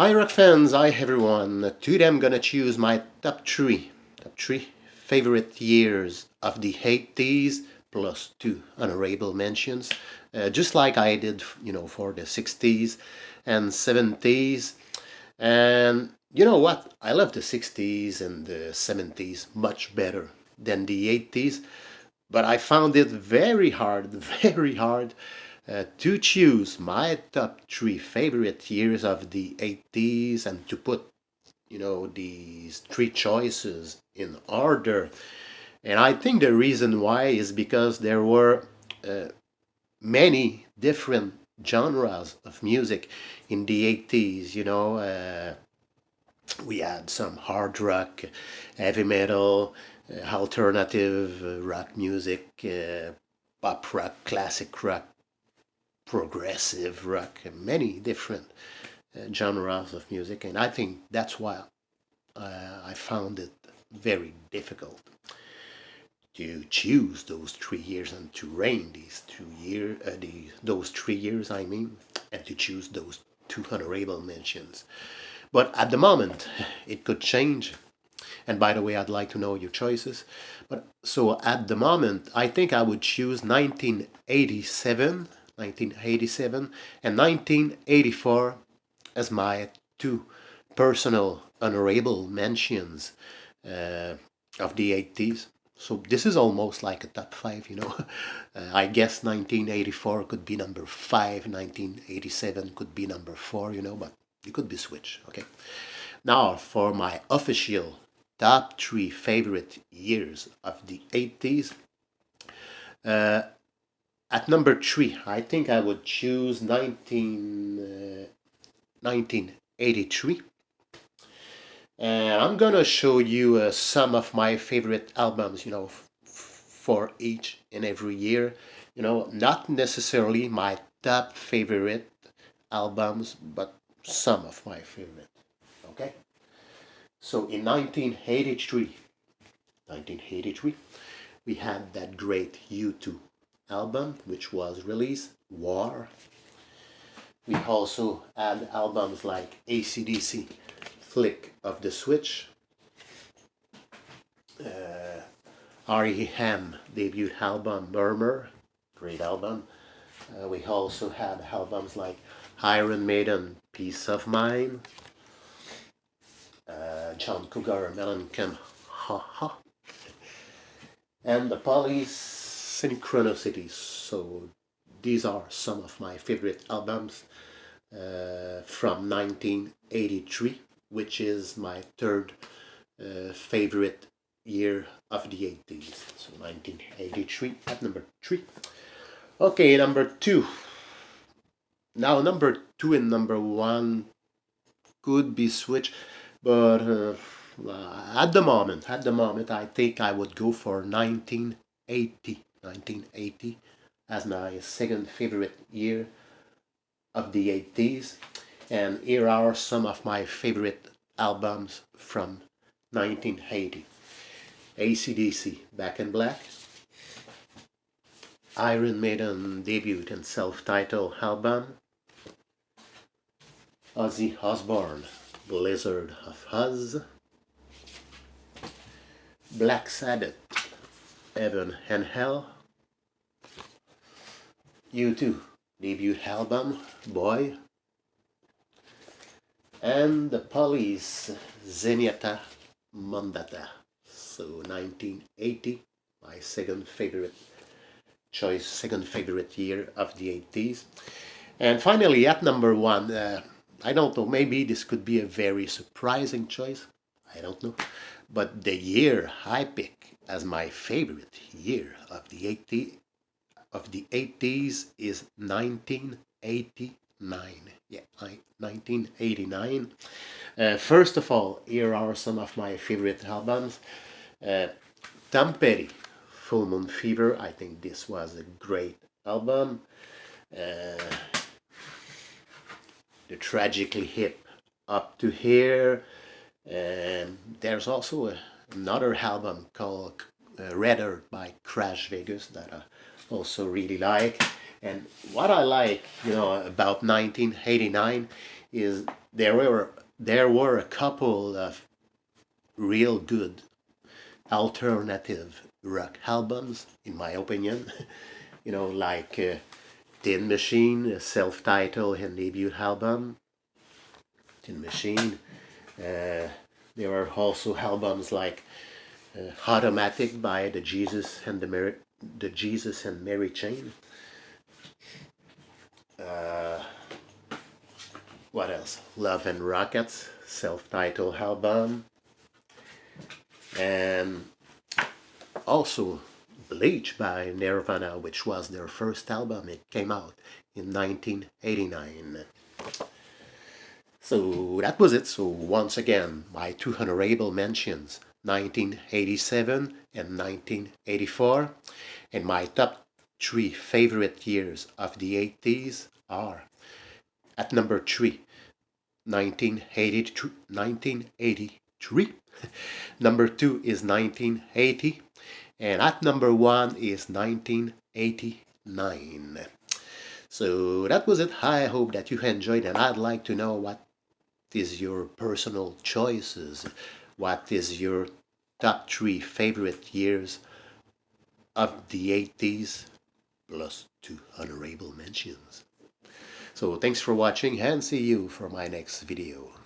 Hi rock fans, hi everyone. Today I'm gonna choose my top three favorite years of the 80s plus two honorable mentions, just like I did, for the 60s and 70s. And you know what? I love the 60s and the 70s much better than the 80s, but I found it very hard, very hard to choose my top three favorite years of the 80s and to put, these three choices in order. And I think the reason why is because there were uh, many different genres of music in the 80s. We had some hard rock, heavy metal, alternative rock music, pop rock, classic rock, progressive rock, and many different genres of music. And I think that's why I found it very difficult to choose those 3 years and to reign those 3 years, I mean, and to choose those two honorable mentions. But at the moment, it could change. And by the way, I'd like to know your choices. But so at the moment, I think I would choose 1987 and 1984 as my two personal honorable mentions uh, of the 80s. So this is almost like a top five. I guess 1984 could be number five, 1987 could be number four, but it could be switched. Okay. Now for my official top three favorite years of the 80s. Uh, at number three, I think I would choose 1983. And I'm gonna show you some of my favorite albums, for each and every year. Not necessarily my top favorite albums, but some of my favorite. Okay. So in 1983, we had that great U2 album, which was released, War. We also had albums like AC/DC, Flick of the Switch, R.E.M. debut album, Murmur, great album. We also had albums like Iron Maiden, Peace of Mind, John Cougar, Mellencamp, Ha Ha, and the Police, Synchronicity. So these are some of my favorite albums from 1983, which is my third favorite year of the 80s. So 1983 at number three. Okay, number two. Now number two and number one could be switched, but at the moment, I think I would go for 1980 as my second favorite year of the 80s. And here are some of my favorite albums from 1980. AC/DC, Back in Black, Iron Maiden debut and self-titled album, Ozzy Osbourne, Blizzard of Oz, Black Sabbath, Heaven and Hell, U2 debut album, Boy, and the Police, Zenyatta Mondata. So 1980, my second favorite choice, second favorite year of the 80s. And finally, at number one, I don't know, maybe this could be a very surprising choice. I don't know. But the year I pick as my favorite year of the 80s is 1989. Yeah, 1989. First of all, here are some of my favorite albums. Uh, Tom Petty, Full Moon Fever. I think this was a great album. Uh, the Tragically Hip, Up to Here. And there's also another album called Red Earth by Crash Vegas that I also really like. And what I like, about 1989 is there were a couple of real good alternative rock albums, in my opinion. Like Tin Machine, a self-titled and debut album. Tin Machine. Uh, there are also albums like Automatic by the Jesus and Mary Chain. What else? Love and Rockets, self-titled album, and also Bleach by Nirvana, which was their first album. It came out in 1989. So that was it. So once again, my two honorable mentions, 1987 and 1984, and my top three favorite years of the 80s are at number 3, 1983. Number 2 is 1980, and at number 1 is 1989. So that was it. I hope that you enjoyed, and I'd like to know what is your personal choices. What is your top 3 favorite years of the 80s, plus 2 honorable mentions. So thanks for watching, and see you for my next video.